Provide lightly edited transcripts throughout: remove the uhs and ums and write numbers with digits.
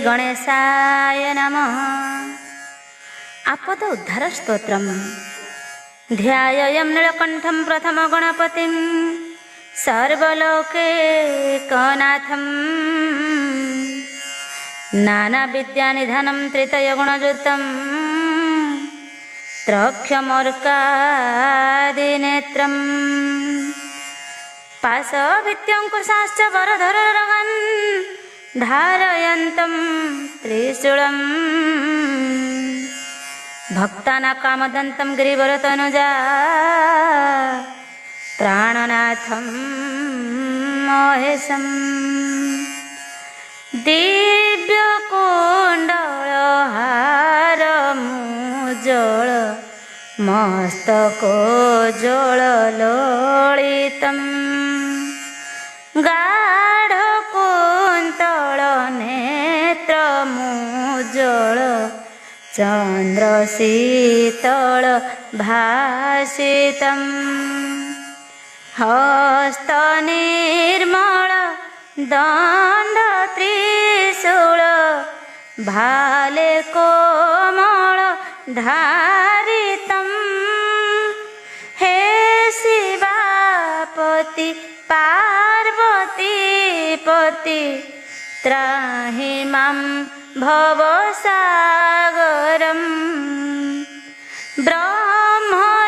गणेशाय नमः। आपद उद्धार स्तोत्रम्। ध्यायेयं नीलकण्ठं प्रथम गणपतिं सर्वलोकैकनाथं नानाविद्यानिधानं त्रितयगुणयुतं त्रक्षमर्कादिनेत्रम् पाशभित्त्यङ्कुशाश्च वरधररगन् धारयन्तं त्रिशूलं भक्तानाकामदन्तं गिरिवरतनुजा प्राणनाथं महेशम् दिव्यकुण्डलहारमुज्ज्वल मस्तकोज्ज्वललोलितम् गाढकुन्तलनेत्रमुज्ज्वल चन्द्रशीतल भासितम् हस्तनिर्मल दण्डत्रिशूल भाले कोमल धारितम् हे शिवापति पार्वतीपति त्राहि मां भवसागरम्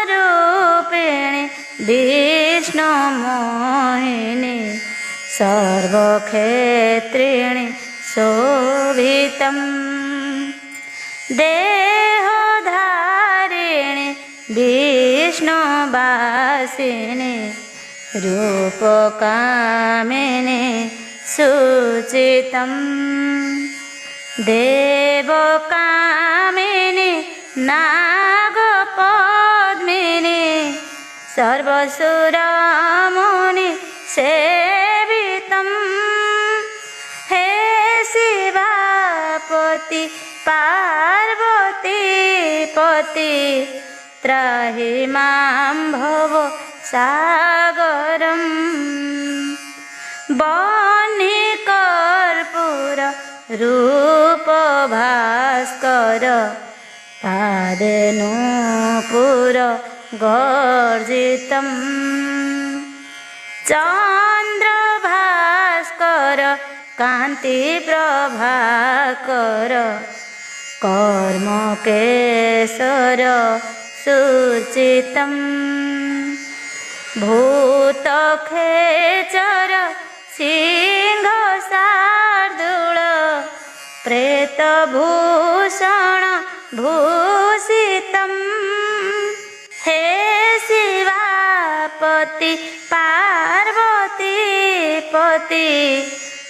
ब्रह्मरूपिणि विष्णुमोहिनी सर्वक्षेत्रिणि शोभितं देहधारिणि विष्णुवासिनि रूपकामिनि शुचितं देवकामिनि नागपद्मिनि सर्वसुरमुनि सेवितं हे शिवापति पार्वतीपति त्राहि मां भवसागरम् बह्निकर्पूर रूपभास्कर पादे नूपुर गर्जितं चन्द्रभास्कर कान्तिप्रभाकर कर्मकेशर शुचितं भूतखेचर सिंहशार्दूल प्रेतभूषण भूषितं हे शिवापति पार्वतीपति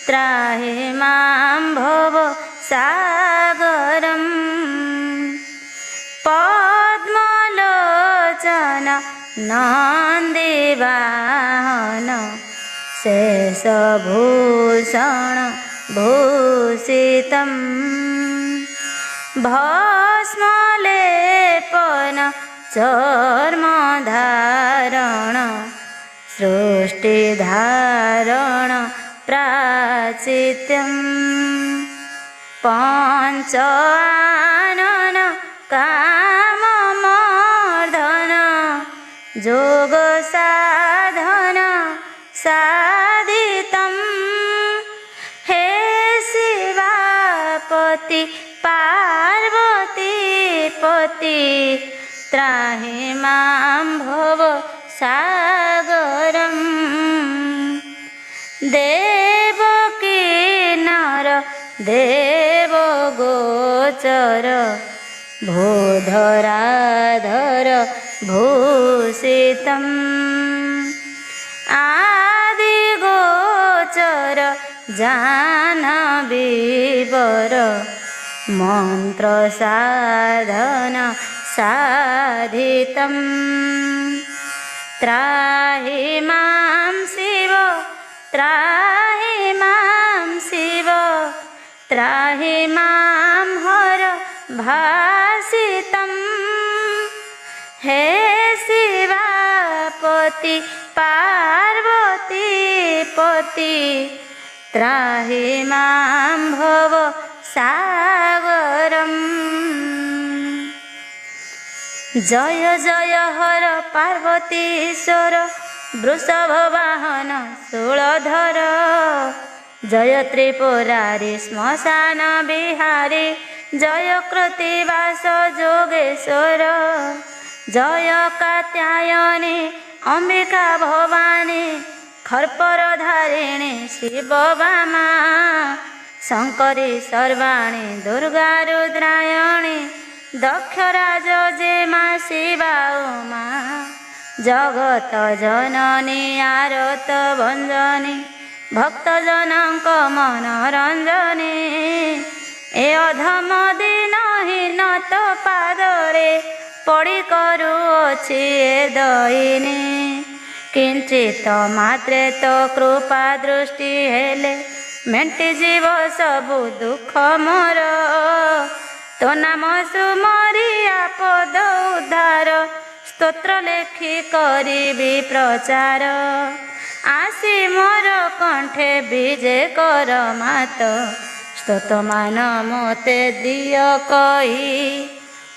त्राहि मां भवसागरम् पद्मलोचन नन्दिवाहन शेषभूषण भूषितं भस्मलेपन चर्मधारण सृष्टिधारण प्राचित्यम् पञ्चानन काममर्दन योगसाधन साधितं हे शिवापति पार्वतीपति त्राहि मां भवसागरम् देवकी नर देवगोचर भूधराधर भूषितम् आदिगोचर जाह्नवीवर मन्त्रसाधन साधितं त्राहि मां शिव त्राहि मां शिव त्राहि मां हर भासितं हे शिवापति पार्वतीपति त्राहि मां भव सागरम्। जय जय हर पार्वतीश्वर वृषभ वाहन शूलधर, जय त्रिपुरारी श्मशान बिहारी, जय कृतिवास जोगेश्वर, जय कात्यायनी अंबिका भवानी, खर्पर धारिणी शिव बामा, शंकरी सर्वाणी दुर्गा रुद्रायणी, दक्षराज जे माँ शिवा उमा, जगत जननी आरत भंजनी, भक्त जनक मनोरंजनी, ए अधम दीनहीन तो पादरे पड़ी करुअछि ए दयिनी, किंचित मात्रे तो कृपा दृष्टि हेले मेंटी जीव सबु दुख मोर, तो नाम सुमरिया पद उद्धार, स्तोत्र लेखि करिबि प्रचार, आसी मोर कंठे विजे कर मात, स्तोत मान मोते दिय कही,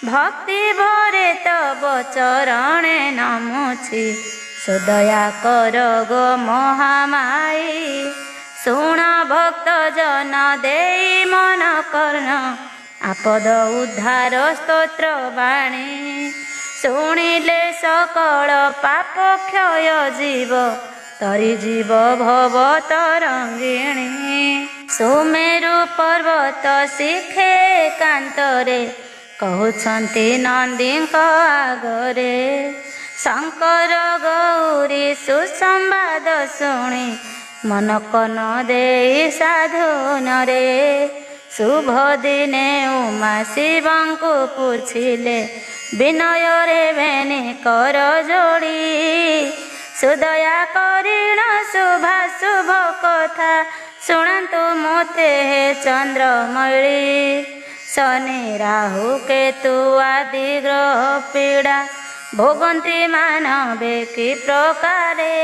भक्ति भरे तब चरणे नमुछि, सुदया कर गो महामाई, शुण भक्त जन देई मन कर्ण, आपद उद्धार स्तोत्र बाणी, शुणिले सकल पाप क्षय जीव, तरी जीव भव तरंगिणी, सुमेरु पर्वत शिखे कांतरे, कहउछन्ति नंदीଙ୍କ आगरे, शंकर गौरी सुसंवाद शुणी, मन कन देई साधुनरे, शुभ दिने उमा शिवंकु पूछिले, विनय रे भेनी कर जोड़ी, सुदया करिण शुभा शुभ कथा, शुणन्तु मोते हे चंद्रमौली, शनि राहु केतु आदि ग्रह पीड़ा, भोगन्ति मानवे कि प्रकारे,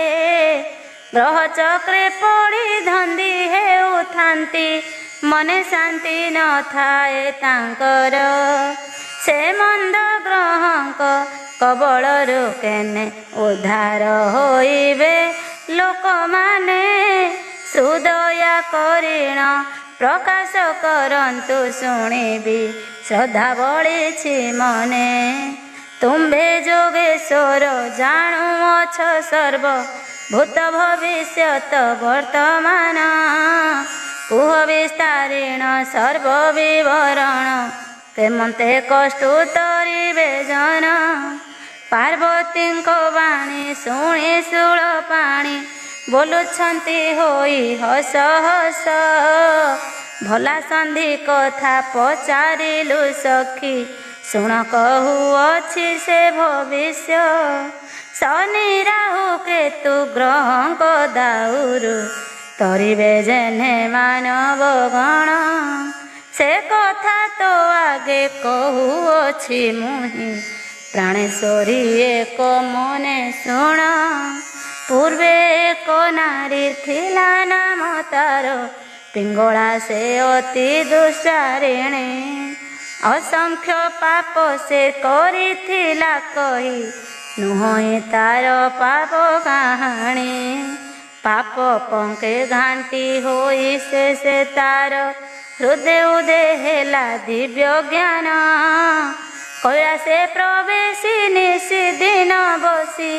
ग्रह चक्रे पड़ी धंदी हेउथान्ति, मने शांति न थाए तांकर, से मंद ग्रहंक कबलरु केने उद्धार होइबे लोक माने, सुदया करिण प्रकाश करन्तु शुणिबि श्रद्धा बळिछि मने, तुम्भे जोगेश्वर जाणुअछ सर्व भूत भविष्यत वर्तमान, कुह विस्तारिण सर्व विवरण, केमते कष्टुतरिबे जन, पार्वतीଙ୍କ बाणी शुणी शूल पाणी, बोलुछन्ति होई हस हस, भला संधि कथा पचारिलु सखी, शुण कहुअछि से भविष्य, शनि राहु केतु ग्रहंक दाउरु, तरिबे जेने मानव गण, से कथा तो आगे कहूअछि मुहि, प्राणेश्वरी एक मने शुण, पूर्वे एक नारी थिला नाम तार, पिंगला से अति दुष्टारिणी, असंख्य पाप से करिथिला कही, नुहई तार पाप कहानी, पाप पंके घांटी होई से तार, हृदय उदय हेला दिव्य ज्ञान, कैलासे प्रवेशी निशिदिन बसी,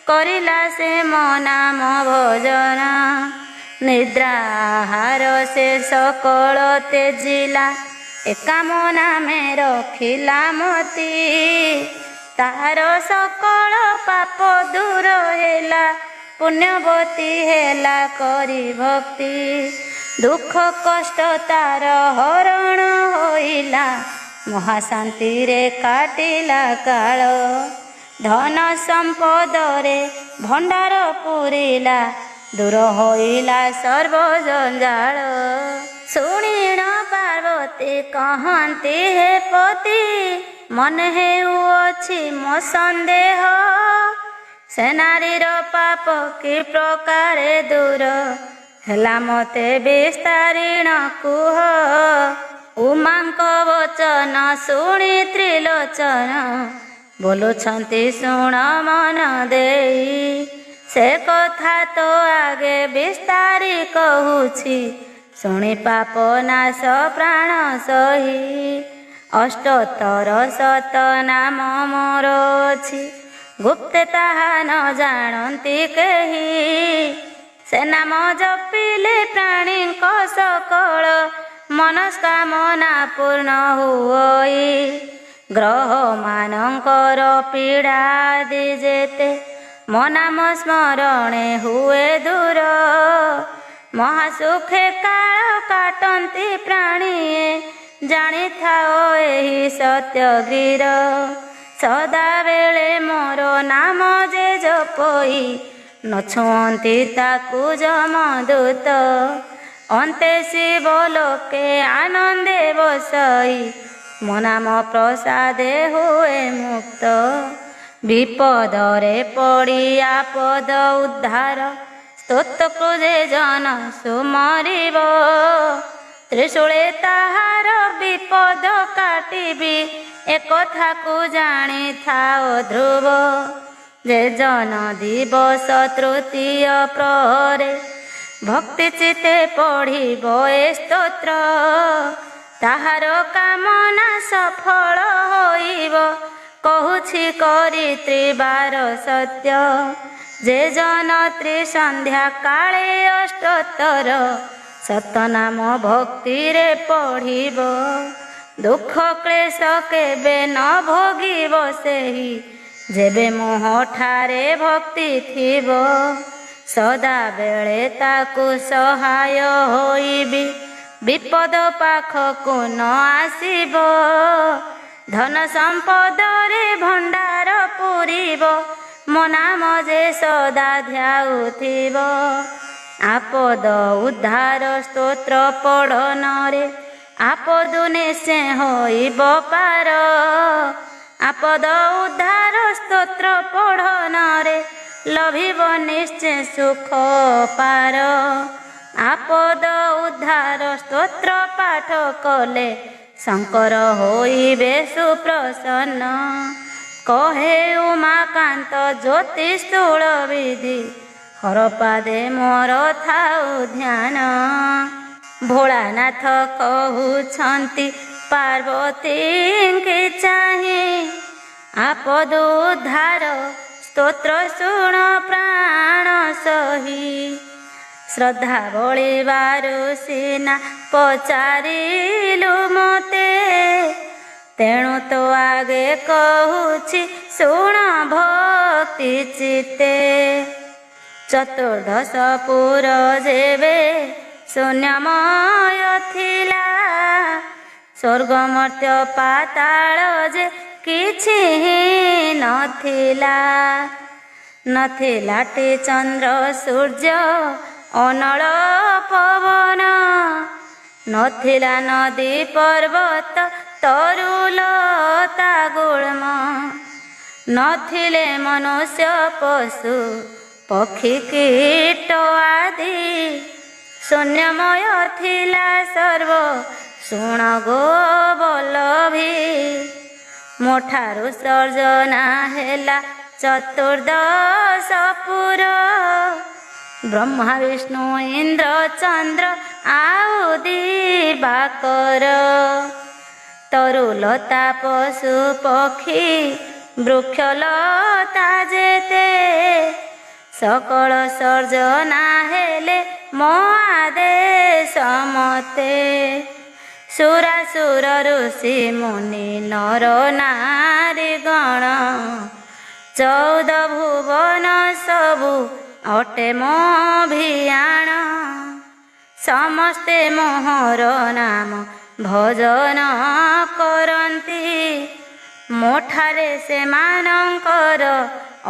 करिला से मो नाम भजन, निद्रा आहार से सकल तेजिला, एका मो नामे रखिला मती, तार सकल पाप दूर हेला, पुण्यवती हेला करी भक्ति, दुख कष्ट तार हरण होइला, महाशांति रे काटिला काल, धन संपद रे भंडार पुरिला, दूर होइला सर्व जंजाल, शुणिण पार्वती कहन्ति हे पति, मन हेउअछि मो संदेह, से नारीर पाप कि प्रकारे दूर, हेला मते विस्तारिण कुह, ଉମାଙ୍କ ବଚନ ଶୁଣି ତ୍ରିଲୋଚନ ବୋଲୁଛନ୍ତି ଶୁଣ ମନ ଦେଇ। ସେ କଥା ତ ଆଗେ ବିସ୍ତାରି କହୁଛି ଶୁଣି ପାପ ନାଶ ପ୍ରାଣ ସହି। ଅଷ୍ଟୋତ୍ତର ଶତ ନାମ ମୋର ଅଛି ଗୁପ୍ତେ ତାହା ନ ଜାଣନ୍ତି କେହି। ସେ ନାମ ଜପିଲେ ପ୍ରାଣୀଙ୍କ ସକଳ ମନସ୍କାମନା ପୂର୍ଣ୍ଣ ହୁଅଇ। ଗ୍ରହ ମାନଙ୍କର ପୀଡ଼ା ଆଦି ଯେତେ ମୋ ନାମ ସ୍ମରଣେ ହୁଏ ଦୂର। ମହାସୁଖେ କାଳ କାଟନ୍ତି ପ୍ରାଣୀଏ ଜାଣିଥାଅ ଏହି ସତ୍ୟ ଗିର। ସଦାବେଳେ ମୋର ନାମ ଯେ ଜପଇ ନ ଛୁଅନ୍ତି ତାକୁ ଯମଦୂତ। ଅନ୍ତେ ଶିବ ଲୋକେ ଆନନ୍ଦେ ବସଇ ମୋ ନାମ ପ୍ରସାଦେ ହୁଏ ମୁକ୍ତ। ବିପଦରେ ପଡ଼ି ଆପଦ ଉଦ୍ଧାର ସ୍ତୋତ୍ର କୃଜେ ଜନ ସୁମରିବ। ତ୍ରିଶୂଳେ ତାହାର ବିପଦ କାଟିବି ଏକଥାକୁ ଜାଣିଥାଅ ଧ୍ରୁବ। ଯେ ଜନ ଦିବସ ତୃତୀୟ ପ୍ରହରେ ଭକ୍ତି ଚିତ୍ତେ ପଢ଼ିବ ଏ ସ୍ତୋତ୍ର ତାହାର କାମନା ସଫଳ ହୋଇବ। କହୁଛି କରି ତ୍ରିବାର ସତ୍ୟ ଯେ ଜନ ତ୍ରିସନ୍ଧ୍ୟା କାଳେ ଅଷ୍ଟୋତ୍ତର ସତନାମ ଭକ୍ତିରେ ପଢ଼ିବ। ଦୁଃଖ କ୍ଲେଶ କେବେ ନ ଭୋଗିବ ସେହି ଯେବେ ମୋହଠାରେ ଭକ୍ତି ଥିବ। ସଦାବେଳେ ତାକୁ ସହାୟ ହୋଇବି ବିପଦ ପାଖକୁ ନ ଆସିବ। ଧନ ସମ୍ପଦରେ ଭଣ୍ଡାର ପୂରିବ ମୋ ନାମ ଯେ ସଦା ଧ୍ୟାଉଥିବ। ଆପଦ ଉଦ୍ଧାର ସ୍ତୋତ୍ର ପଢ଼ନରେ ଆପଦ ନିଶ୍ଚୟ ହୋଇବ ପାର। ଆପଦ ଉଦ୍ଧାର ସ୍ତୋତ୍ର ପଢ଼ନରେ ଲଭିବ ନିଶ୍ଚୟ ସୁଖ ପାର। ଆପଦ ଉଦ୍ଧାର ସ୍ତୋତ୍ର ପାଠ କଲେ ଶଙ୍କର ହୋଇବେ ସୁପ୍ରସନ୍ନ। କହେ ଉମାକାନ୍ତ ଜ୍ୟୋତି ସ୍ଥୂଳ ବିଧି ହରପାଦେ ମୋର ଥାଉ ଧ୍ୟାନ। ଭୋଳାନାଥ କହୁଛନ୍ତି ପାର୍ବତୀଙ୍କି ଚାହିଁ ଆପଦ ଉଦ୍ଧାର ସ୍ତୋତ୍ର ଶୁଣ ପ୍ରାଣ ସହି। ଶ୍ରଦ୍ଧା ବଳିବାରୁ ସିନା ପଚାରିଲୁ ମତେ ତେଣୁ ତ ଆଗେ କହୁଛି ଶୁଣ ଭକ୍ତି ଚିତ୍ତେ। ଚତୁର୍ଦ୍ଦଶ ପୁର ଯେବେ ଶୂନ୍ୟମୟ ଥିଲା ସ୍ୱର୍ଗ ମର୍ତ୍ତ୍ୟ ପାତାଳ ଯେ କିଛି ହିଁ ନଥିଲା। ନଥିଲାଟି ଚନ୍ଦ୍ର ସୂର୍ଯ୍ୟ ଅନଳ ପବନ ନଥିଲା ନଦୀ ପର୍ବତ ତରୁଲତା ଗୁଳ୍ମ। ନଥିଲେ ମନୁଷ୍ୟ ପଶୁ ପକ୍ଷୀ କୀଟ ଆଦି ଶୂନ୍ୟମୟ ଥିଲା ସର୍ବ ଶୁଣ ଗୋ ବଲ୍ଲଭୀ। ମୋ ଠାରୁ ସର୍ଜନା ହେଲା ଚତୁର୍ଦ୍ଦଶ ପୁର ବ୍ରହ୍ମା ବିଷ୍ଣୁ ଇନ୍ଦ୍ର ଚନ୍ଦ୍ର ଆଉ ଦିବାକର। ତରୁଲତା ପଶୁ ପକ୍ଷୀ ବୃକ୍ଷଲତା ଯେତେ ସକଳ ସର୍ଜନା ହେଲେ ମୋ ଆଦେଶ ମତେ। ସୁରାସୁର ଋଷି ମୁନି ନର ନାରୀ ଗଣ 14 ଭୁବନ ସବୁ ଅଟେ ମୋ ଭିଆଣ। ସମସ୍ତେ ମୋହର ନାମ ଭଜନ କରନ୍ତି ମୋ ଠାରେ ସେମାନଙ୍କର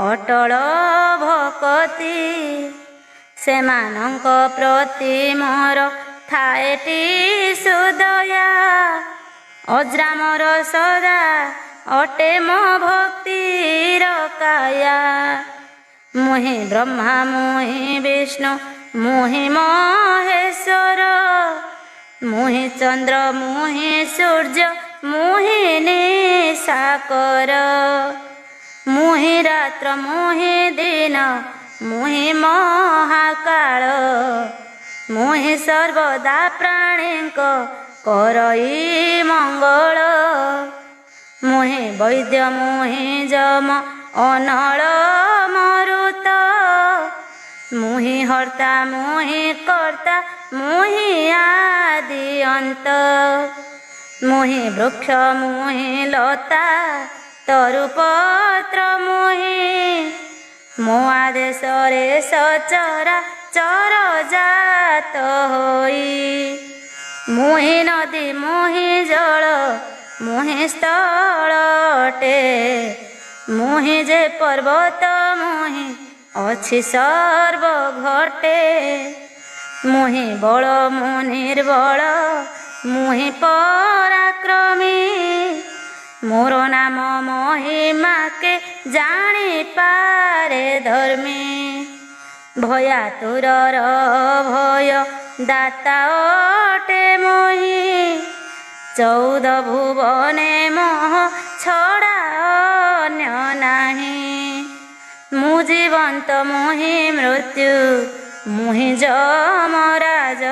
ଅଟଳ ଭକତି। ସେମାନଙ୍କ ପ୍ରତି ମୋର ଥାଏଟି ସୁଦୟା ଅଜ୍ରାମର ସଦା ଅଟେ ମୋ ଭକ୍ତିର କାୟା। ମୁହିଁ ବ୍ରହ୍ମା ମୁହିଁ ବିଷ୍ଣୁ ମୁହିଁ ମହେଶ୍ୱର मुहि चंद्र मुहि सूर्य मुहि निशाकर मुहि रात्र मुहि दिन मुहि महाकाल मुहि सर्वदा प्राणीक करई मंगल मुहि वैद्य मुहि जम अनल मरुत मुहि हर्ता मुहि कर्ता मुहि आदि अंत मुहि वृक्ष मुहि लता तरुपत्र मुहि मो आदेश रे सचरा चर जात होई मुहि नदी मुहि जल मुहि स्थलटे मुहि जे पर्वत मुहि अछि सर्व घटे मुहि बल मु निर्बल मुहि पराक्रमी मोर नाम महिमा के जानी पारे धर्मी भयातुरर भय दाता अटे मोहि 14 भुवने मोह छड़ा अन्य नाही मु जीवंत मुहि मृत्यु मुहि जमराज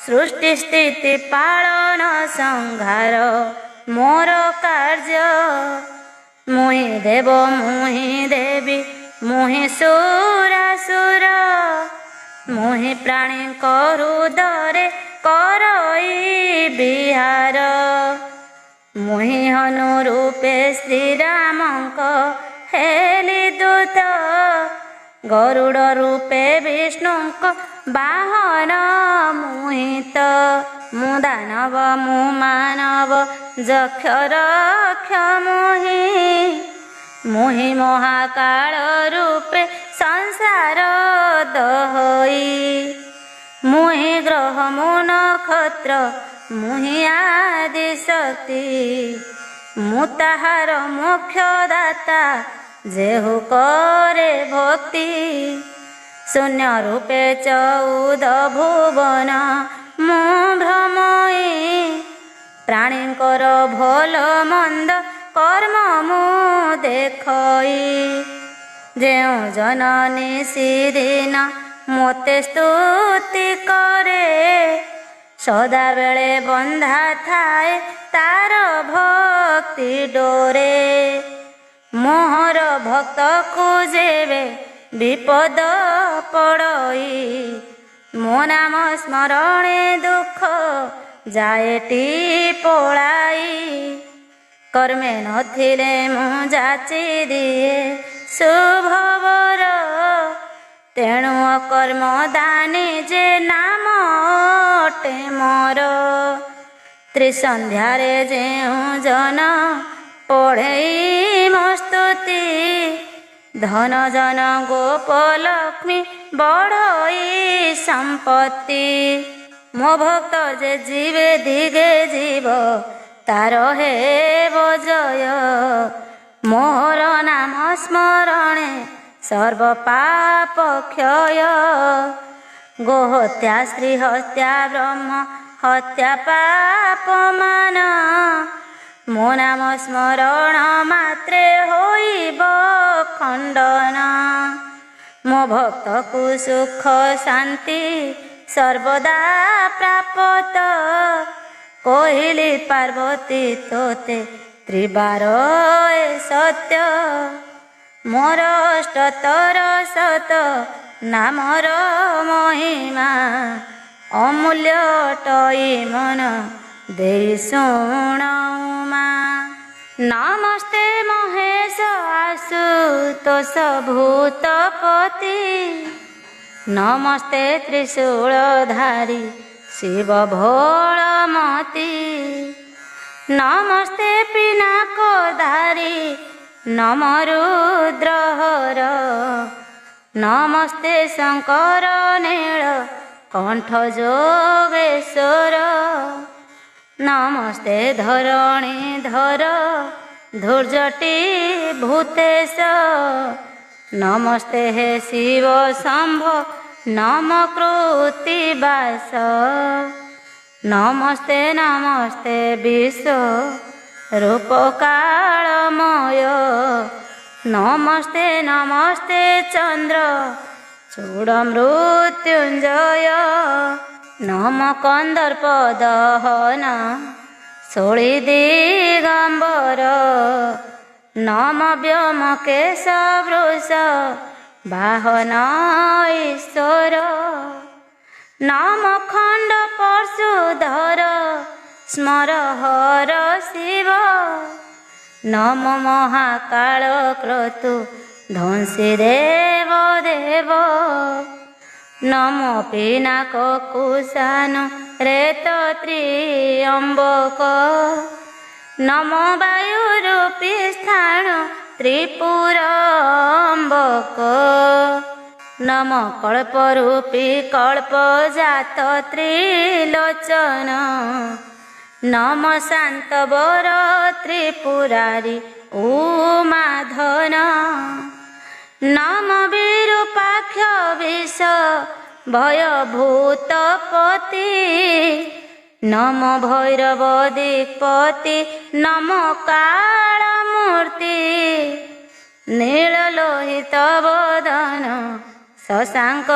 सृष्टि स्थिति पालन संहार मोर कार्य मुहि देव मुहि देवी मुहि सुरासुर मुहि प्राणी हृदय करई बिहार मुहि हनु रूपे श्रीरामंक हेली दूत गरुड़ रूपे विष्णुक बाहन मुहित मु दानव मु मानव जक्ष रक्ष मुहि मुहि महाकाल रूपे संसार दहई मुहि ग्रह मु नक्षत्र मुहि आदि शक्ति मु ताहार मोक्ष दाता जेहु करे भक्ति शून्य रूपे 14 भुवन मु भ्रमई प्राणींकर भल मंद कर्म मु देखई जेउ जननी सिदिन मोते स्तुति करे सदा बेले बंधा थाए तार भक्ति डोरे मोहर भक्त को जेबे विपद पड़ई मो नाम स्मरणे दुख जाएटी पलाई कर्मे नथिले मु जाची दिए शुभवर तेणु अकर्म दानी जे नाम अटे मोर त्रिसंध्यारे जेउ जन पढ़ई मस्तुति धन जन गोप लक्ष्मी बढ़ई संपत्ति मो भक्त जे जीवे दिगे जीव तार हे जय मोर नाम स्मरणे सर्व पाप क्षय गोहत्या स्त्री हत्या ब्रह्म हत्या पाप मान मो नाम स्मरण मात्रे होइब खंडन मो भक्त को सुख शांति सर्वदा प्राप्त कहली पार्वती तोते त्रिबार सत्य मोर अष्टतर शत नामर महिमा अमूल्य टई मन दे शुणुमा नमस्ते महेश आशुतोष भूतपति नमस्ते त्रिशूलधारी शिव भोलमती नमस्ते पिनाकधारी नम रुद्रहर नमस्ते शंकर नील कंठ जोगेश्वर नमस्ते धरणीधर धूर्जटी भूतेश नमस्ते हे शिव शंभ नम कृतिवास नमस्ते नमस्ते विश्व रूप कालमय नमस्ते नमस्ते चंद्र चूड़ मृत्युंजय नम कंदर्प दहन सोळी दिगंबर नम व्योम केशवृष वाहन ईश्वर नम खंड परशुधर स्मर हर शिव नम महाकाल क्रतु ध्वंसी देव देव नम पिनाक कुशान रेत त्रियंबक नम वायुरूपी स्थान त्रिपुरंबक नम कल्परूपी कल्पजात त्रिलोचन नम शांतवर त्रिपुरारी उमाधन नम विरूपाक्ष विष भयभूतपति नम भैरव दिक्पति नम कालमूर्ति नीललोहित वदन शशांक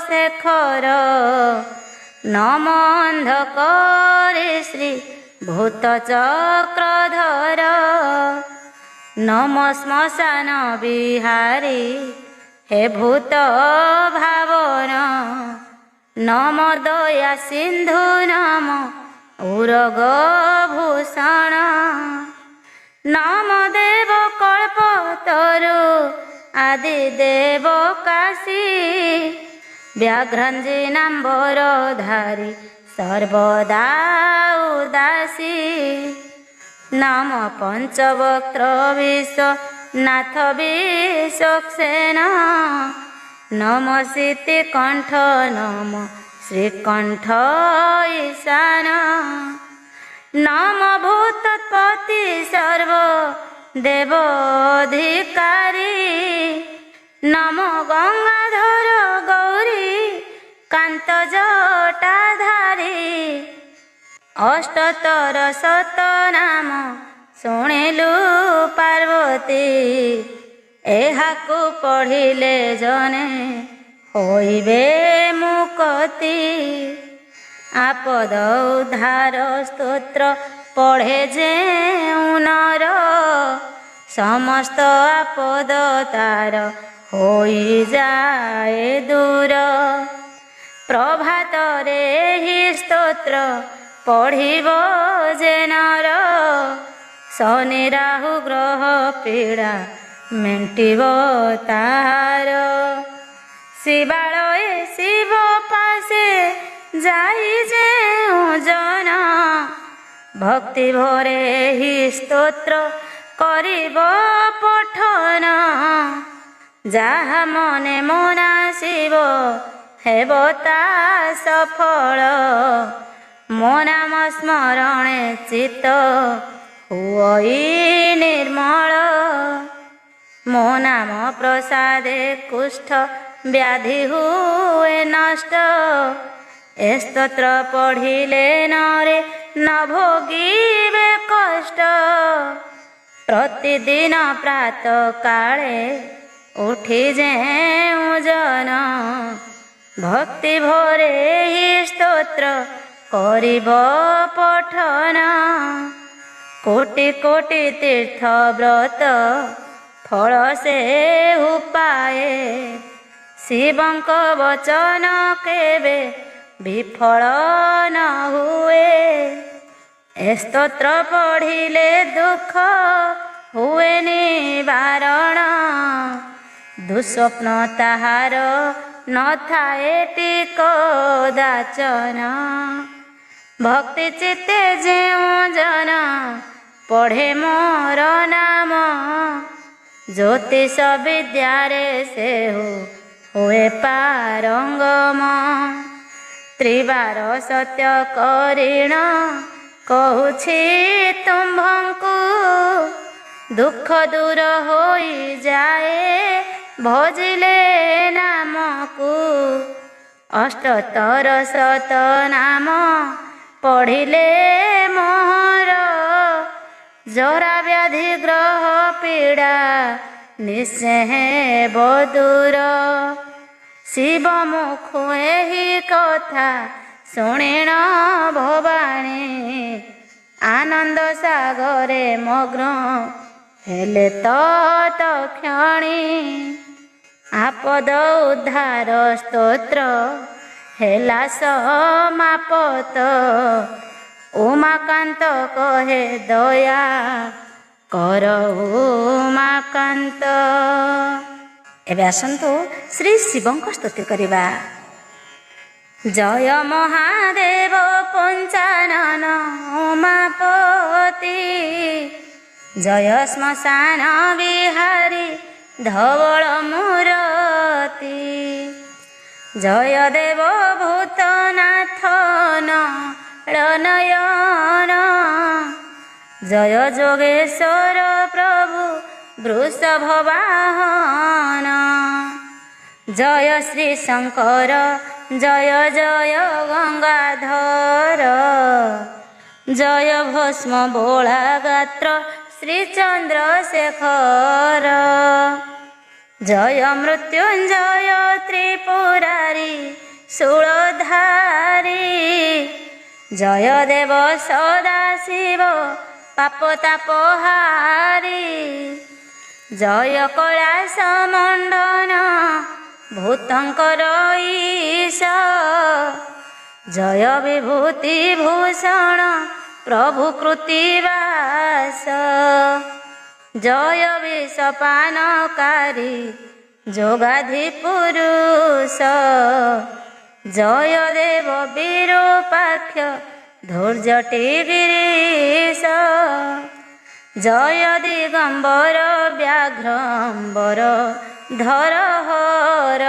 शेखर नम अंधकरी श्री भूतचक्रधर नम श्मशान बिहारी हे भूत भावन नम दया सिंधु नम उरग भूषण नम देव कल्पतरु आदि देव काशी व्याघ्रंजिनाम्बर धारी सर्वदा उदासी नम पंचवक्त्र विश्वनाथ विश्वक्सेन नम सिद्धिकंठ नम श्रीकंठ ईशान नम भूतत्पति सर्व देवोधिकारी नम गंगाधर गौरी कांत जटाधारी अष्टतर शतनाम शुणिलु पार्वती एहाकु पढ़िले जने होइबे मुक्ति आपद उद्धार स्तोत्र पढ़े जे नर समस्त आपद तार होई जाए दूर प्रभात रे ही स्तोत्र पढ़िब जे नर शनि राहु ग्रह पीड़ा मेंटिब तार शिवालय शिव पासे जाई जे जन भक्ति भरे ही स्तोत्र करिब पठन जहा मने मनासिब हेब ता सफल मो नाम स्मरणे चित्त हुई निर्मल मो नाम प्रसादे कुष्ठ व्याधि हुए नष्ट ए स्तोत्र पढ़िले नरे न भोगिबे कष्ट प्रतिदिन प्रातः काले उठी जेउ जन भक्ति भरे ही स्तोत्र करिब पठन कोटि कोटि तीर्थ व्रत फल से उपाए शिवंक वचन केबे विफल न हुए ए स्तोत्र पढ़िले दुख हुए निवारण दुस्वप्न ताहार न थाए टिको दाचन भक्ति चित्ते जेउ जन पढ़े मोर नाम ज्योतिष विद्यारे से हुए पारंगम त्रिबार सत्य करिण कहूछि तुम्भंकु दुख दूर होई जाए भजिले नामकु अष्टतर शत नाम ପଢ଼ିଲେ ମୋହର ଜରା ବ୍ୟାଧି ଗ୍ରହ ପୀଡ଼ା ନିଶ୍ଚେ ହେବ ଦୂର। ଶିବ ମୁଖୁ ଏହି କଥା ଶୁଣିଣ ଭବାନୀ ଆନନ୍ଦ ସାଗରେ ମଗ୍ନ ହେଲେ ତତ୍କ୍ଷଣି। ଆପଦ ଉଦ୍ଧାର ସ୍ତୋତ୍ର ହେଲା ସମାପତ ଉମାକାନ୍ତ କହେ ଦୟା କର ଉମାକାନ୍ତ। ଏବେ ଆସନ୍ତୁ ଶ୍ରୀ ଶିବଙ୍କ ସ୍ତୁତି କରିବା। ଜୟ ମହାଦେବ ପଞ୍ଚାନନ ଉମାପତି ଜୟ ଶ୍ମଶାନ ବିହାରୀ ଧବଳ ମୂରତି ଜୟ ଦେବ ଭୂତନାଥ ନୟନ ଜୟ ଯୋଗେଶ୍ୱର ପ୍ରଭୁ ବୃଷଭ ବାହନ ଜୟ ଶ୍ରୀ ଶଙ୍କର ଜୟ ଜୟ ଗଙ୍ଗାଧର ଜୟ ଭସ୍ମ ବୋଳା ଗାତ୍ର ଶ୍ରୀ ଚନ୍ଦ୍ରଶେଖର ଜୟ ମୃତ୍ୟୁଞ୍ଜୟ ତ୍ରିପୁରାରୀ ଶୂଳଧାରୀ ଜୟ ଦେବ ସଦାଶିବ ପାପତାପହାରୀ ଜୟ କୈଳାସ ମଣ୍ଡନ ଭୂତଙ୍କର ଈଶ ଜୟ ବିଭୂତି ଭୂଷଣ ପ୍ରଭୁ କୃତିବାସ ଜୟ ବିଷପାନକାରୀ ଯୋଗାଧି ପୁରୁଷ ଜୟ ଦେବ ବିରୂପାକ୍ଷ ଧୈର୍ଯ୍ୟଟି ଗିରୀଶ ଜୟ ଦିଗମ୍ବର ବ୍ୟାଘ୍ରମ୍ବର ଧରହର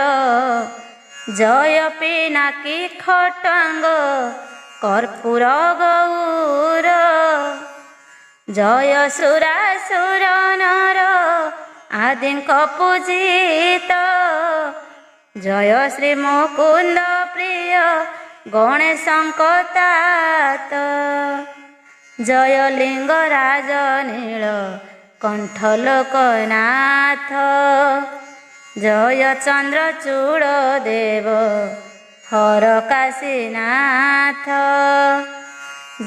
ଜୟ ପିନାକୀ ଖଟାଙ୍ଗ କର୍ପୂର ଗୌର ଜୟ ସୁରାସୁର ନର ଆଦିଙ୍କ ପୂଜିତ ଜୟ ଶ୍ରୀ ମୁକୁନ୍ଦ ପ୍ରିୟ ଗଣେଶଙ୍କ ତାତ ଜୟ ଲିଙ୍ଗରାଜ ନୀଳ କଣ୍ଠ ଲୋକନାଥ ଜୟ ଚନ୍ଦ୍ରଚୂଡ଼ ଦେବ ହର କାଶୀନାଥ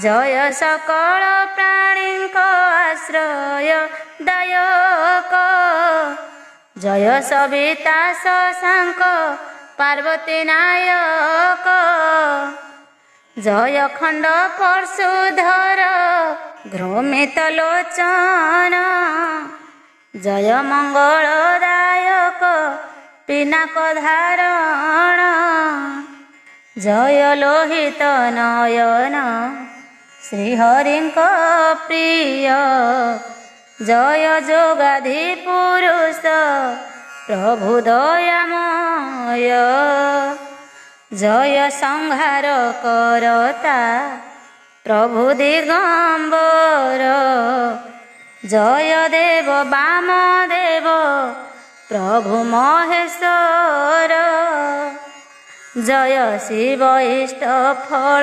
ଜୟ ସକଳ ପ୍ରାଣୀଙ୍କ ଆଶ୍ରୟ ଦାୟକ ଜୟ ସବିତା ଶଶାଙ୍କ ପାର୍ବତୀ ନାୟକ ଜୟ ଖଣ୍ଡ ପରଶୁଧର ଘୃମିତ ଲୋଚନ ଜୟ ମଙ୍ଗଳଦାୟକ ପିନାକ ଧାରଣ ଜୟ ଲୋହିତ ନୟନ ଶ୍ରୀହରିଙ୍କ ପ୍ରିୟ ଜୟ ଯୋଗାଧି ପୁରୁଷ ପ୍ରଭୁ ଦୟାମୟ ଜୟ ସଂହାର କରତା ପ୍ରଭୁ ଦିଗମ୍ବର ଜୟ ଦେବ ବାମଦେବ ପ୍ରଭୁ ମହେଶ୍ୱର ଜୟ ଶିବ ଇଷ୍ଟ ଫଳ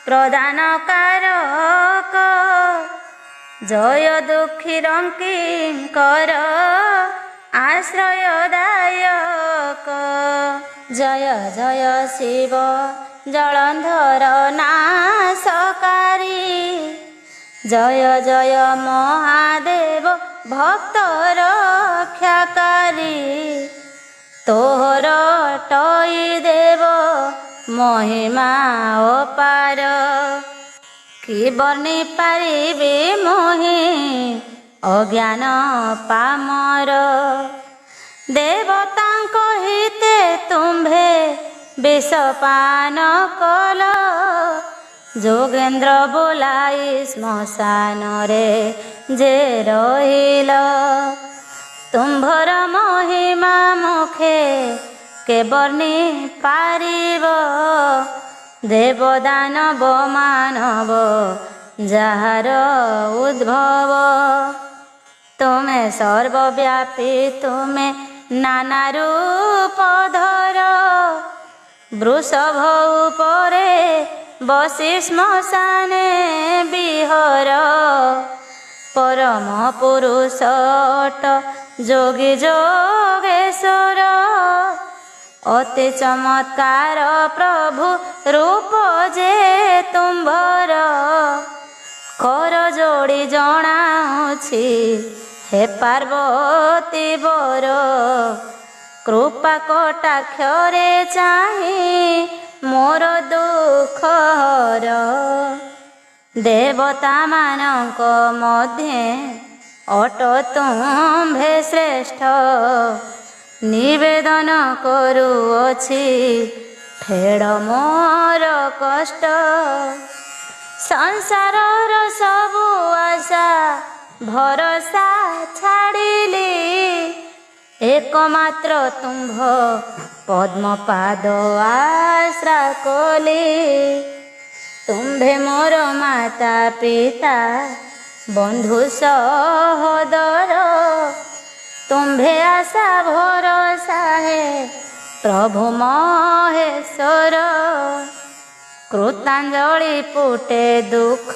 ପ୍ରଦାନ କାରକ ଜୟ ଦୁଃଖୀ ରଙ୍କିଙ୍କର ଆଶ୍ରୟଦାୟକ ଜୟ ଜୟ ଶିବ ଜଳନ୍ଧର ନାଶକାରୀ ଜୟ ଜୟ ମହାଦେବ ଭକ୍ତ ରକ୍ଷାକାରୀ ତୋହର ଟଇ ଦେବ ମହିମା ଅପାର କି ବର୍ଣ୍ଣି ପାରିବି ମୋହି ଅଜ୍ଞାନ ପାମର ଦେବତାଙ୍କ ହିତେ ତୁମ୍ଭେ ବିଷପାନ କଲ ଯୋଗେନ୍ଦ୍ର ବୋଲାଇ ଶ୍ମଶାନରେ ଯେ ରହିଲ ତୁମ୍ଭର ମହିମା ମୁଖେ କେ ବର୍ଣ୍ଣି ପାରିବ ଦେବଦାନବ ମାନବ ଯାହାର ଉଦ୍ଭବ ତୁମେ ସର୍ବବ୍ୟାପୀ ତୁମେ ନାନା ରୂପ ଧର ବୃଷଭ ଉପରେ ବସି ଶ୍ମଶାନେ ବିହର ପରମ ପୁରୁଷ ଅଟ ଯୋଗୀ ଯୋଗେଶ୍ୱର ଅତି ଚମତ୍କାର ପ୍ରଭୁ ରୂପ ଯେ ତୁମ୍ଭର କର ଯୋଡ଼ି ଜଣାଉଛି ହେ ପାର୍ବତୀ ବର କୃପା କଟାକ୍ଷରେ ଚାହିଁ ମୋର ଦୁଃଖ ହର ଦେବତାମାନଙ୍କ ମଧ୍ୟେ ଅଟ ତୁମ୍ଭେ ଶ୍ରେଷ୍ଠ ନିବେଦନ କରୁଅଛି ଫେଡ଼ ମୋର କଷ୍ଟ ସଂସାରର ସବୁ ଆଶା ଭରସା ଛାଡ଼ିଲି ଏକମାତ୍ର ତୁମ୍ଭ ପଦ୍ମପାଦ ଆଶ୍ରା କଲି ତୁମ୍ଭେ ମୋର ମାତା ପିତା ବନ୍ଧୁ ସହୋଦର ତୁମ୍ଭେ ଆଶା ଭରସା ହେ ପ୍ରଭୁ ମହେଶ୍ୱର କୃତାଞ୍ଜଳି ପୁଟେ ଦୁଃଖ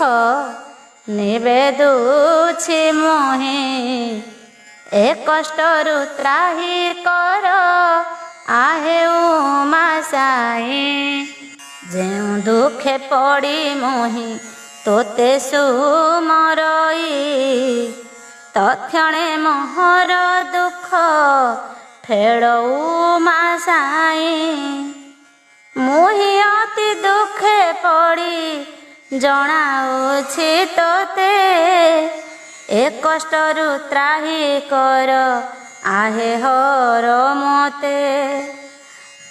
ନିବେଦୁଛି ମୁହିଁ ଏ କଷ୍ଟରୁ ତ୍ରାହି କର आहे उमा साई ଯେଉଁ ଦୁଃଖେ ପଡ଼ି ମୁହିଁ ତୋତେ ସୁମରଇ ତକ୍ଷଣେ ମୋହର ଦୁଃଖ ଫେଡ଼ ଉମା ସାଇ ମୁହିଁ ଅତି ଦୁଃଖେ ପଡ଼ି ଜଣାଉଛି ତୋତେ ଏ କଷ୍ଟରୁ ତ୍ରାହି କର आहे हर मते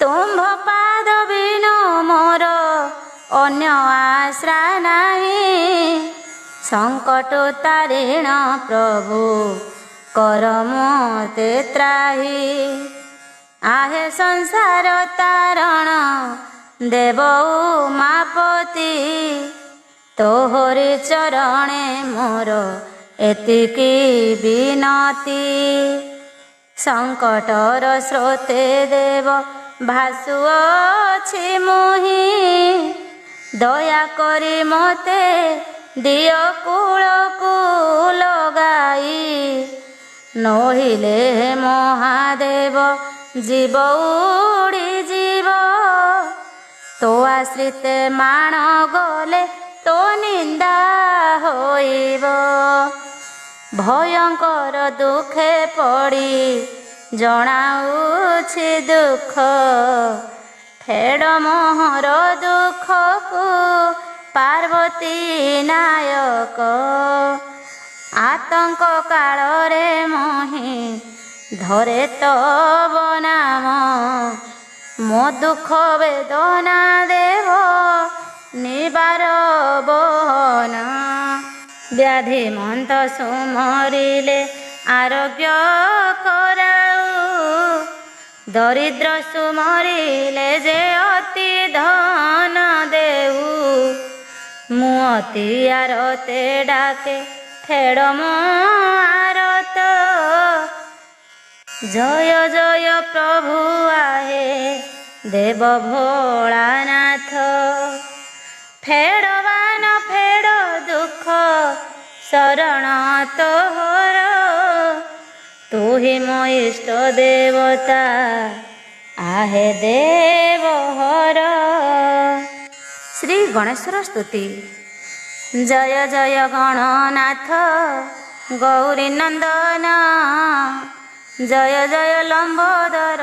तुम्भ पाद बिनु मोर अन्य आश्रा नाही संकट तारिण प्रभु कर मते त्राही आहे संसार तारण देव उमापति तोहरि चरणे मोर एतिकी विनती संकटर स्रोते देव भासुअछि मुहि दया करी मते दिय कूलकू लगाई नहिले महादेव जीव उड़ी जीव तो आश्रित मान गले तो निंदा होइब भयंकर दुखे पड़ी जणाଉଛି दुख फेड़ मोहर दुख को पार्वती नायक आतंक काल रे मोहि धरे तब नाम मो दुख वेदना देव निबार बहन व्याधि मंत सुमरिले आरोग्य कराऊ दरिद्र सुमरिले जे अति धन देऊ मु अति आरते डाके फेड़ मो आरत जय जय प्रभु आहे देव भोलानाथ फेड़वान फेड़ दुख शरण तोहर तू ही मो इष्ट देवता आहे देवहर। श्री गणेश्वर स्तुति। जय जय गणनाथ गौरी नंदन जय जय लंबोदर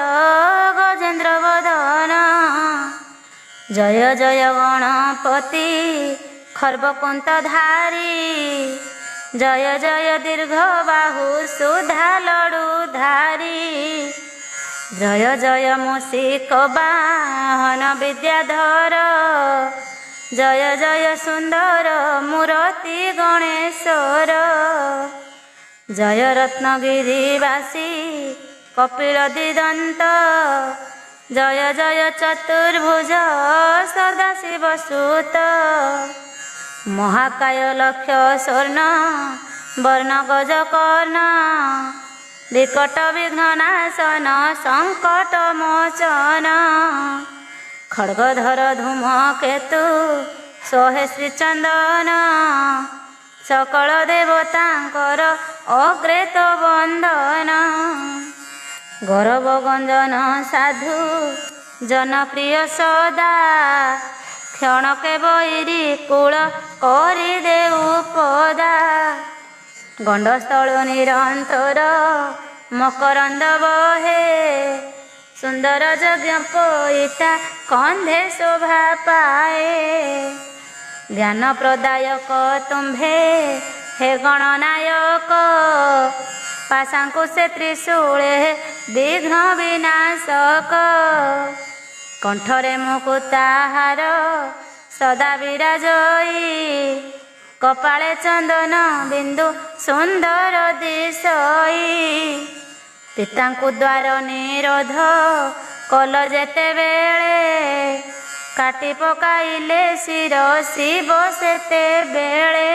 गजेन्द्र वदन जय जय गणपति खर्वकुंतधारी जय जय दीर्घ बाहु सुधा लडुधारी जय जय मूषिक वाहन विद्याधर जय जय सुंदर मूर्ति गणेश्वर जय रत्नगिरिवासी कपिल दिदंत जय जय चतुर्भुज सदाशिव सुत महाकाय लक्ष्य स्वर्ण वर्ण गज कर्ण विकट विघ्ननाशन संकट मोचन ଖଡ଼ଗଧର ଧୂମକେତୁ ଶୋହେ ଶ୍ରୀଚନ୍ଦନ ସକଳ ଦେବତାଙ୍କର ଅଗ୍ରେତ ବନ୍ଦନ। ଗୌରବ ଗଞ୍ଜନ ସାଧୁ ଜନପ୍ରିୟ ସଦା କ୍ଷଣକେ ବୈରୀ କୂଳ କରିଦେଉ ପଦା। ଗଣ୍ଡସ୍ଥଳ ନିରନ୍ତର ମକରନ୍ଦ ବହେ ସୁନ୍ଦର ଯଜ୍ଞ ପଇତା କନ୍ଧେ ଶୋଭା ପାଏ। ଜ୍ଞାନ ପ୍ରଦାୟକ ତୁମ୍ଭେ ହେ ଗଣନାୟକ ପାଶାଙ୍କୁ ସେ ତ୍ରିଶୂଳେ ବିଘ୍ନ ବିନାଶକ। କଣ୍ଠରେ ମୁକୁତାହାର ସଦା ବିରାଜଇ କପାଳେ ଚନ୍ଦନ ବିନ୍ଦୁ ସୁନ୍ଦର ଦିଶଇ। ପିତାଙ୍କୁ ଦ୍ୱାର ନିରୋଧ କଲ ଯେତେବେଳେ କାଟି ପକାଇଲେ ଶିର ଶିବ ସେତେବେଳେ।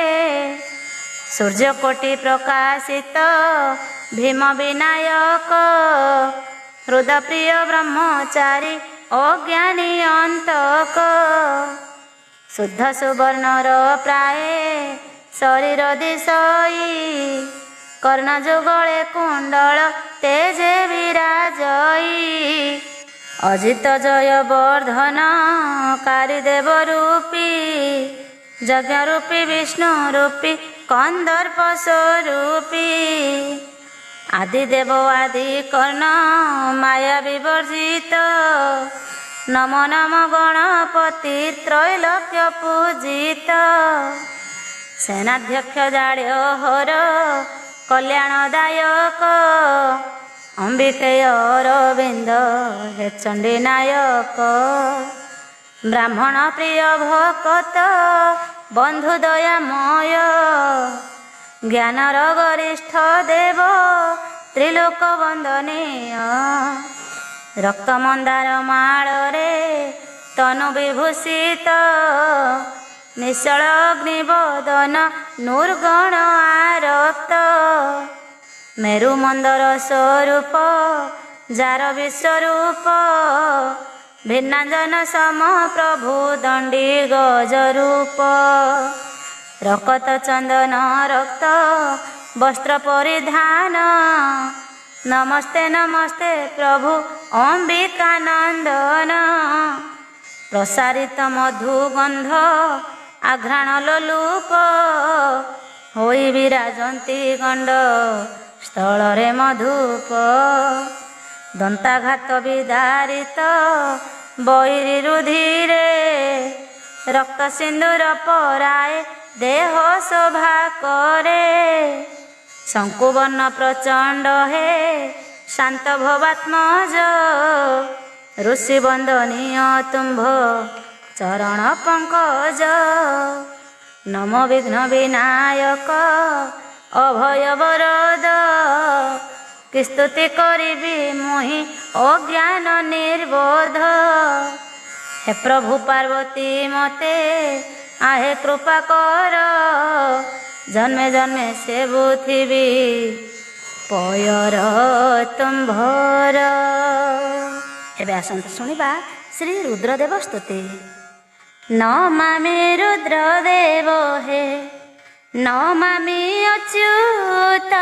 ସୂର୍ଯ୍ୟକୋଟି ପ୍ରକାଶିତ ଭୀମ ବିନାୟକ ହୃଦପ୍ରିୟ ବ୍ରହ୍ମଚାରୀ ଅଜ୍ଞାନୀ ଅନ୍ତକ। ଶୁଦ୍ଧ ସୁବର୍ଣ୍ଣର ପ୍ରାୟେ ଶରୀର ଦିଶଇ କର୍ଣ୍ଣ ଯୁଗଳେ କୁଣ୍ଡଳ ତେଜେ ବିରାଜଇ। ଅଜିତ ଜୟ ବର୍ଦ୍ଧନ କାରିଦେବ ରୂପୀ ଯଜ୍ଞ ରୂପୀ ବିଷ୍ଣୁ ରୂପୀ କନ୍ଦର୍ପ ସ୍ୱରୂପୀ। ଆଦିଦେବ ଆଦି କର୍ଣ୍ଣ ମାୟା ବିବର୍ଜିତ ନମ ନମ ଗଣପତି ତ୍ରୈଲୋକ୍ୟ ପୂଜିତ। ସେନାଧ୍ୟକ୍ଷ ଜାଡ୍ୟ ହର କଲ୍ୟାଣଦାୟକ ଅମ୍ବିକେୟ ଅରବିନ୍ଦ ହେ ଚଣ୍ଡୀ ନାୟକ। ବ୍ରାହ୍ମଣ ପ୍ରିୟ ଭକତ ବନ୍ଧୁ ଦୟାମୟ ଜ୍ଞାନର ଗରିଷ୍ଠ ଦେବ ତ୍ରିଲୋକ ବନ୍ଦନୀୟ। ରକ୍ତ ମନ୍ଦାର ମାଳରେ ତନୁ ବିଭୂଷିତ ନିଶ୍ଚଳ ଅଗ୍ନିବଦନ ନୁର୍ଗଣ ଆରକ୍ତ। ମେରୁ ମନ୍ଦର ସ୍ୱରୂପ ଯାର ବିଶ୍ୱରୂପ ଭିନ୍ନାଞ୍ଜନ ସମ ପ୍ରଭୁ ଦଣ୍ଡୀ ଗଜରୂପ। ରକତ ଚନ୍ଦନ ରକ୍ତ ବସ୍ତ୍ର ପରିଧାନ ନମସ୍ତେ ନମସ୍ତେ ପ୍ରଭୁ ଅମ୍ବିକାନନ୍ଦନ। ପ୍ରସାରିତ ମଧୁଗନ୍ଧ ଆଘ୍ରାଣ ଲୋଲୁପ ହୋଇ ବିରାଜନ୍ତି ଗଣ୍ଡ ସ୍ଥଳରେ ମଧୁପ। ଦନ୍ତାଘାତ ବିଦାରିତ ବୈରୀ ରୁଧିରେ ରକ୍ତ ସିନ୍ଦୁର ପରାଏ ଦେହ ଶୋଭା କରେ। ଶଙ୍କୁବର୍ଣ୍ଣ ପ୍ରଚଣ୍ଡ ହେ ଶାନ୍ତ ଭବାତ୍ମଜ ଋଷି ବନ୍ଦନୀୟ ତୁମ୍ଭ ଚରଣ ପଙ୍କଜ। ନମ ବିଘ୍ନ ବିନାୟକ ଅଭୟ ବରଦ କି ସ୍ତୁତି କରିବି ମୁହିଁ ଅଜ୍ଞାନ ନିର୍ବୋଧ। ହେ ପ୍ରଭୁ ପାର୍ବତୀ ମତେ आहे कृपा कर जन्मे जन्मे सेवुथिबी पयर तुम्भर। एबे आसंत सुनिबा श्री रुद्रदेव स्तुति। नमामि रुद्रदेव हे नमामि अच्युत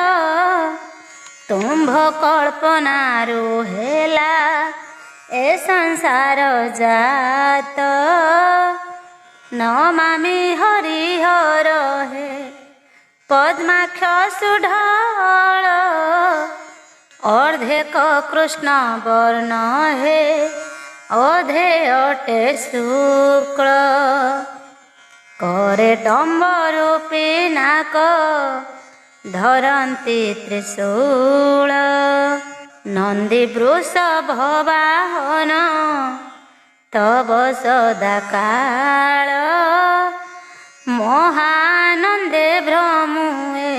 तुम्भ कल्पनारु हेला ए संसार जात। नमामि हरिहर हे पद्माक्ष सुढल अर्धेक कृष्ण वर्ण हे अधे अटे शुक्ल। करे डम्बरु पिनाक धरन्ति त्रिशूल नंदी वृषभ वाहन तब सदा काल। महानंदे भ्रमुए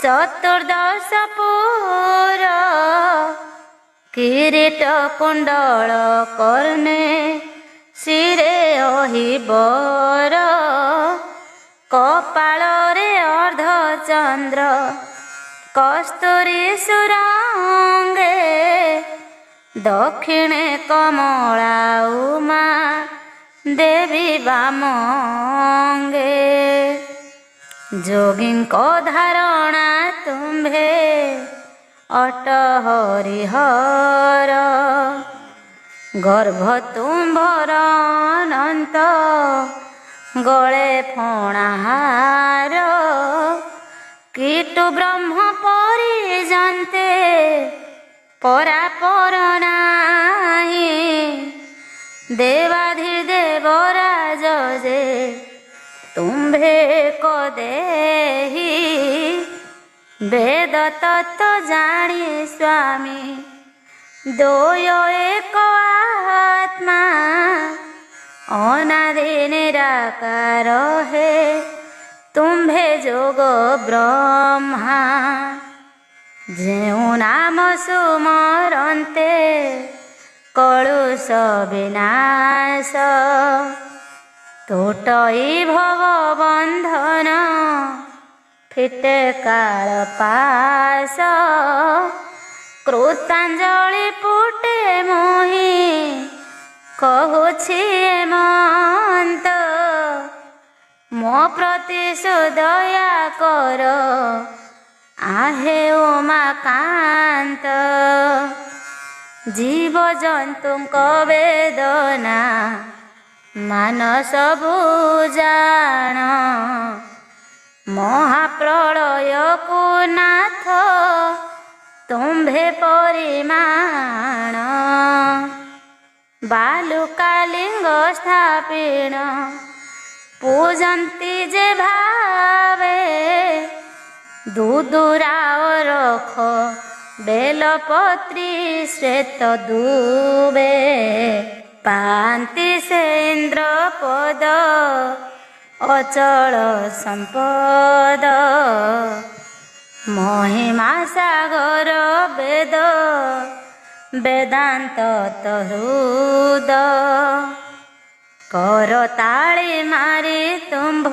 चतुर्दश पुर किरीट कुंडल कर्णे शिरे अहिबर। कपाଳରେ अर्धचंद्र कस्तूरी सुरंगे दक्षिणे कमला उमा देवी बामंगे जोगी को धारणा तुम्भे अट हरिहर गर्भ तुम्भर अनंत गले फणाहार कीटु ब्रह्म परिजन्ते परापर नाही देवाधिदेवराज जे तुम्भे को देहि वेद तत्व जानी स्वामी दोय एक आत्मा अनादि निराकार है तुम्भे जोग ब्रह्मा जेउ नाम सुमरन्ते कलुष विनाश टूटई भव बंधन फिटे काल पास कृतांजलि पुटे मोहि कहुछि हेमंत मो प्रति सुदया कर आहे उमाकांत जीव जंतुक वेदना मानस बुजाण महाप्रलय को नाथ तुम्भे परिमाण बालुकालिंग स्थापिण पूजन्ति जे भावे दूदुरा रख बेलपत्री श्वेत दुबे पांति से इंद्र पद अचल संपद महिमा सागर वेद वेदांत हृद करताली मारी तुम्भ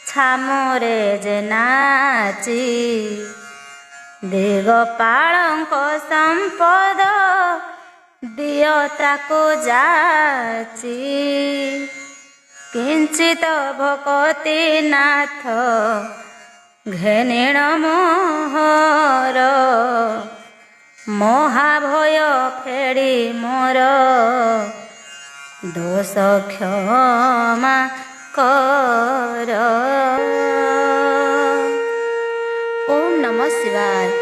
छामुरे जे नाची दिगपालंक संपद दिय ताको जाची किंचित भकति नाथ घेनिण मोहर महाभय फेड़ी मोर दोष क्षमा कर। ओम नमः शिवाय।